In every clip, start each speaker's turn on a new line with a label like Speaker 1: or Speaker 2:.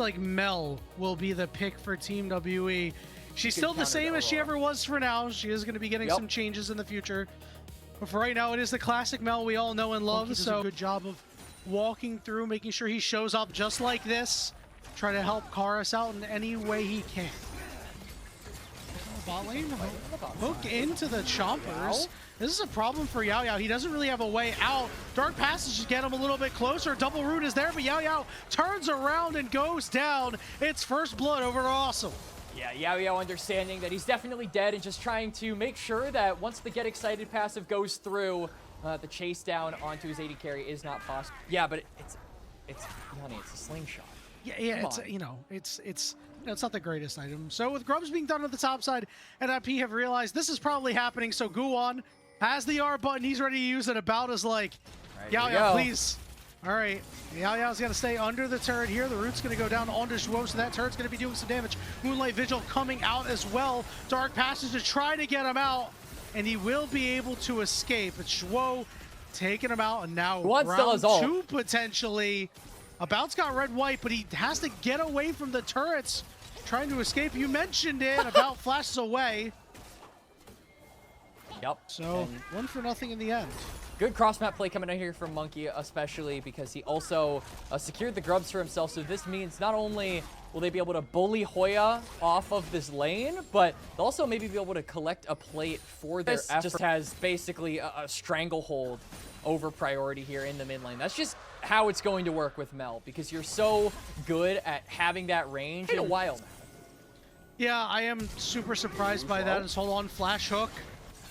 Speaker 1: like Mel will be the pick for Team WE. She's still the same as she ever was for now. She is going to be getting some changes in the future. But for right now, it is the classic Mel we all know and love. He does a good job of walking through, making sure he shows up just like this. Try to help Karis out in any way he can. Bot lane, hook into the chompers. This is a problem for Yao Yao. He doesn't really have a way out. Dark Passages get him a little bit closer. Double root is there, but Yao Yao turns around and goes down. It's first blood over to Awesome.
Speaker 2: Yeah, Yao Yao understanding that he's definitely dead and just trying to make sure that once the Get Excited passive goes through, the chase down onto his AD carry is not possible. Yeah, but it's honey, it's a slingshot.
Speaker 1: Yeah, it's not the greatest item. So with Grubs being done on the top side, NIP have realized this is probably happening. So Guwon has the R button. He's ready to use it. About is like, Yao Yao, please. All right, Yao Yao's got to stay under the turret here. The root's going to go down onto Zhuo, so that turret's going to be doing some damage. Moonlight Vigil coming out as well. Dark Passage to try to get him out, and he will be able to escape. It's Zhuo taking him out, and now round 2 potentially. About's got red-white, but he has to get away from the turrets, trying to escape. You mentioned it. About flashes away.
Speaker 2: Yep.
Speaker 1: So 1-0 in the end.
Speaker 2: Good cross-map play coming out here from Monkey, especially because he also secured the grubs for himself. So this means not only will they be able to bully Hoya off of this lane, but they'll also maybe be able to collect a plate for their effort. Just has basically a stranglehold over priority here in the mid lane. That's just how it's going to work with Mel, because you're so good at having that range in a while now.
Speaker 1: Yeah, I am super surprised by that. Just hold on, flash hook.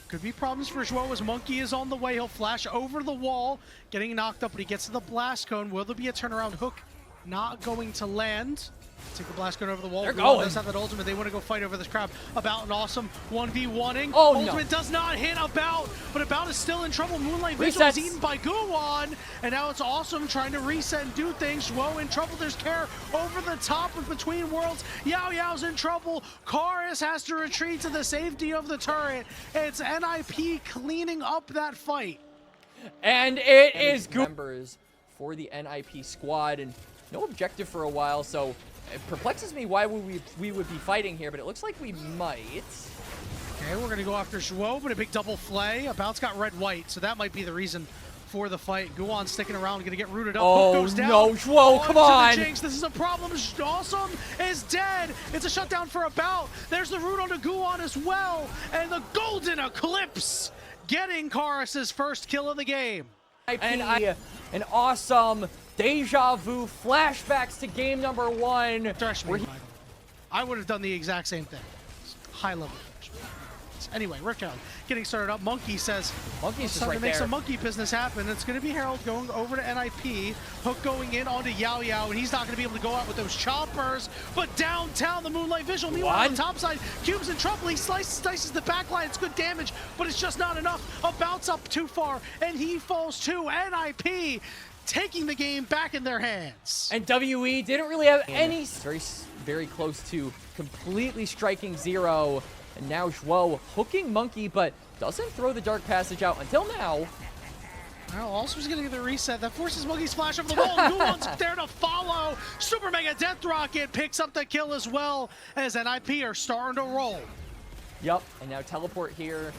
Speaker 1: Could be problems for Zhuo as Monkey is on the way. He'll flash over the wall, getting knocked up, but he gets to the blast cone. Will there be a turnaround hook? Not going to land. Take the blast cone over the wall.
Speaker 2: They're going.
Speaker 1: Does have that ultimate. They want to go fight over this crowd. About an awesome 1v1ing.
Speaker 2: Oh,
Speaker 1: ultimate does not hit About, but About is still in trouble. Moonlight Vigil is eaten by Guwon, and now it's Awesome trying to reset and do things. Zhuo in trouble. There's Care over the top of Between Worlds. Yao Yao's in trouble. Karis has to retreat to the safety of the turret. It's NIP cleaning up that fight.
Speaker 2: And it is good members for the NIP squad, and no objective for a while, so it perplexes me why we would be fighting here, but it looks like we might.
Speaker 1: Okay, we're gonna go after Zhuo, but a big double flay. About's got red-white, so that might be the reason for the fight. Guwon sticking around, gonna get rooted up.
Speaker 2: Oh,
Speaker 1: goes down.
Speaker 2: No, Zhuo, come on!
Speaker 1: This is a problem. Awesome is dead. It's a shutdown for About. There's the root onto Guwon as well, and the Golden Eclipse getting Karis' first kill of the game.
Speaker 2: And an awesome deja vu flashbacks to game number 1.
Speaker 1: I would have done the exact same thing. High level. Anyway, Ricktown getting started up. Monkey says,
Speaker 2: Monkey's just
Speaker 1: time
Speaker 2: right
Speaker 1: to make
Speaker 2: there.
Speaker 1: some monkey business happen. It's going to be Herald going over to NIP. Hook going in onto Yao Yao, and he's not going to be able to go out with those choppers. But downtown, the Moonlight Vigil. Meanwhile, on the top side, Cube's in trouble. He slices the back line. It's good damage, but it's just not enough. About's up too far, and he falls too. NIP taking the game back in their hands.
Speaker 2: And WE didn't really have any. Very close to completely striking 0. And now Zhuo hooking Monkey, but doesn't throw the Dark Passage out until now.
Speaker 1: Well, also is going to get the reset. That forces Monkey's flash over the wall. Guwon's there to follow. Super Mega Death Rocket picks up the kill as well, as NIP are starting to roll.
Speaker 2: Yep, and now teleport here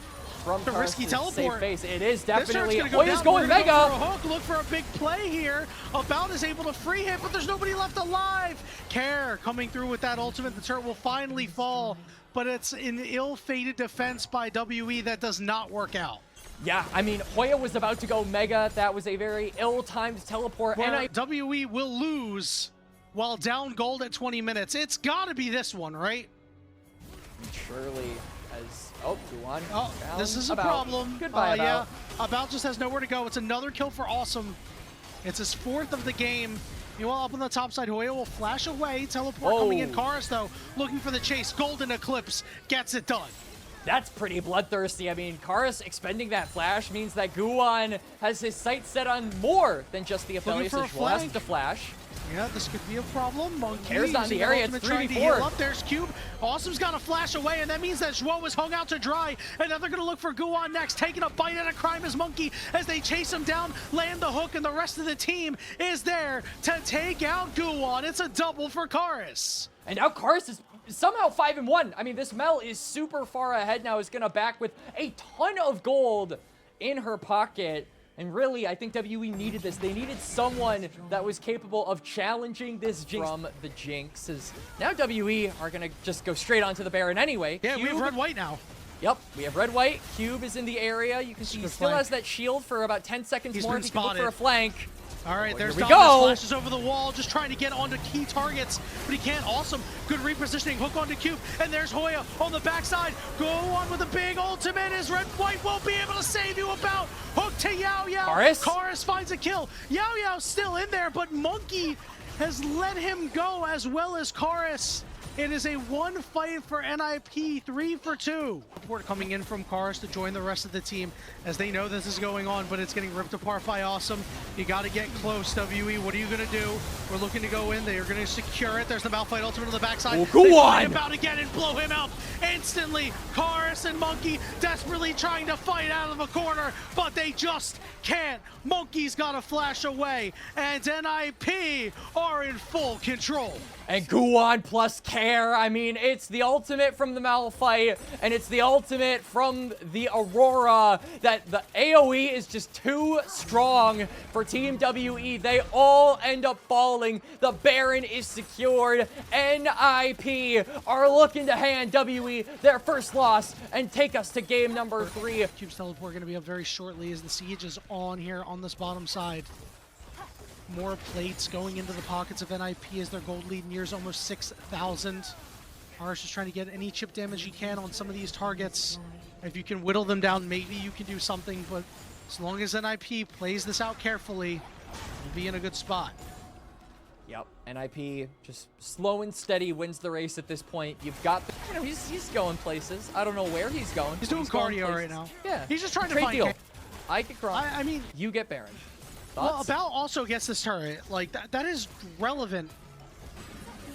Speaker 2: from
Speaker 1: the risky teleport.
Speaker 2: Face. It is definitely.
Speaker 1: Hoya's
Speaker 2: going mega.
Speaker 1: Go for a hook. Look for a big play here. About is able to free hit, but there's nobody left alive. Care coming through with that ultimate. The turret will finally fall, but it's an ill-fated defense by WE that does not work out.
Speaker 2: Yeah, I mean, Hoya was about to go mega. That was a very ill-timed teleport.
Speaker 1: And WE will lose while down gold at 20 minutes. It's got to be this one, right?
Speaker 2: Surely as... Oh, Guwon.
Speaker 1: Oh, this is a problem.
Speaker 2: Goodbye, About.
Speaker 1: Yeah, About just has nowhere to go. It's another kill for Awesome. It's his 4th of the game. Meanwhile, up on the top side, Hoya will flash away. Teleport coming in. Karis, though, looking for the chase. Golden Eclipse gets it done.
Speaker 2: That's pretty bloodthirsty. I mean, Karis expending that flash means that Guwon has his sights set on more than just the affiliate. So Zhuo has to flash.
Speaker 1: Yeah, this could be a problem. Monkey
Speaker 2: Cares on the
Speaker 1: using
Speaker 2: area,
Speaker 1: ultimate,
Speaker 2: it's
Speaker 1: trying to
Speaker 2: 3v4.
Speaker 1: heal up. There's Cube. Awesome's got to flash away, and that means that Zhuo was hung out to dry. And now they're going to look for Guan next, taking a bite at a crime as Monkey as they chase him down, land the hook, and the rest of the team is there to take out Guan. It's a double for Karis.
Speaker 2: And now Karis is somehow 5-1. I mean, this Mel is super far ahead now. Is going to back with a ton of gold in her pocket. And really, I think WE needed this. They needed someone that was capable of challenging this Jinx from the Jinx. As now WE are going to just go straight onto the Baron anyway.
Speaker 1: Yeah,
Speaker 2: Cube,
Speaker 1: we have red-white now.
Speaker 2: Yep, we have red-white. Cube is in the area. You can see he still
Speaker 1: flank.
Speaker 2: has that shield for about 10 seconds
Speaker 1: He's
Speaker 2: more.
Speaker 1: been
Speaker 2: If he can look for a flank.
Speaker 1: All right, there's
Speaker 2: here we
Speaker 1: Dominus,
Speaker 2: go.
Speaker 1: flashes over the wall, just trying to get onto key targets, but he can't. Awesome, good repositioning, hook onto Cube, and there's Hoya on the backside. Go on with a big ultimate, as red-white won't be able to save you about. Hook to Yao Yao. Karis finds a kill. Yao Yao's still in there, but Monkey has let him go as well as Karis. It is a one fight for NIP, 3 for 2. Report coming in from Karis to join the rest of the team as they know this is going on, but it's getting ripped apart by Awesome. You got to get close, WE. What are you going to do? We're looking to go in. They are going to secure it. There's the Malphite ultimate on the backside.
Speaker 2: Oh, go on!
Speaker 1: About again and blow him out instantly. Karis and Monkey desperately trying to fight out of a corner, but they just can't. Monkey's got to flash away, and NIP are in full control.
Speaker 2: And Guan plus care. I mean, it's the ultimate from the Malphite, and it's the ultimate from the Aurora. That the AoE is just too strong for Team WE. They all end up falling. The Baron is secured. NIP are looking to hand WE their first loss and take us to game number 3.
Speaker 1: Cube's teleport going to be up very shortly as the siege is on here on this bottom side. More plates going into the pockets of NIP as their gold lead nears almost 6,000. Harsh is trying to get any chip damage he can on some of these targets. If you can whittle them down, maybe you can do something, but as long as NIP plays this out carefully, we'll be in a good spot.
Speaker 2: Yep, NIP just slow and steady wins the race at this point. You've got the, you know, he's going places. I don't know where he's going.
Speaker 1: He's doing cardio right now.
Speaker 2: Yeah.
Speaker 1: He's just trying to
Speaker 2: Trade
Speaker 1: find
Speaker 2: deal. I get Cross.
Speaker 1: I mean,
Speaker 2: you get Baron.
Speaker 1: Well,
Speaker 2: Thoughts?
Speaker 1: About also gets this turret. Like, that is relevant.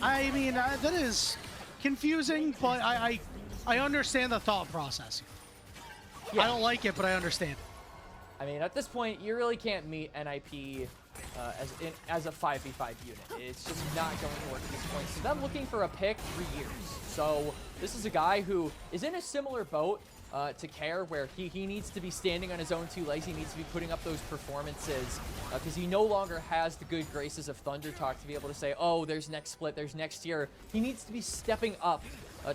Speaker 1: I mean, that is confusing, but I understand the thought process. Yeah. I don't like it, but I understand.
Speaker 2: I mean, at this point, you really can't meet NIP as a 5v5 unit. It's just not going to work at this point. So them looking for a pick 3 years. So this is a guy who is in a similar boat to Care, where he needs to be standing on his own 2 legs. He needs to be putting up those performances because he no longer has the good graces of Thunder Talk to be able to say, oh, there's next split, there's next year. He needs to be stepping up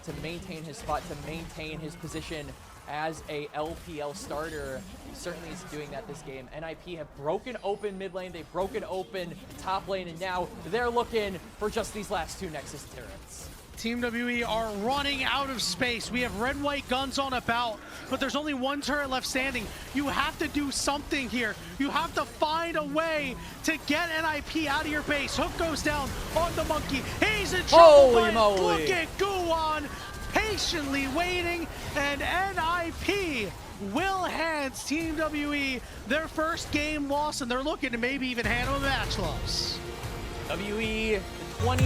Speaker 2: to maintain his spot, to maintain his position as a LPL starter. He certainly is doing that this game. NIP have broken open mid lane, they've broken open top lane, and now they're looking for just these last 2 Nexus turrets.
Speaker 1: Team WE are running out of space. We have red-white guns on about, but there's only 1 turret left standing. You have to do something here. You have to find a way to get NIP out of your base. Hook goes down on the Monkey. He's in trouble.
Speaker 2: Holy moly.
Speaker 1: Look at Guan patiently waiting, and NIP will hand Team WE their first game loss, and they're looking to maybe even hand them a match loss.
Speaker 2: WE 20.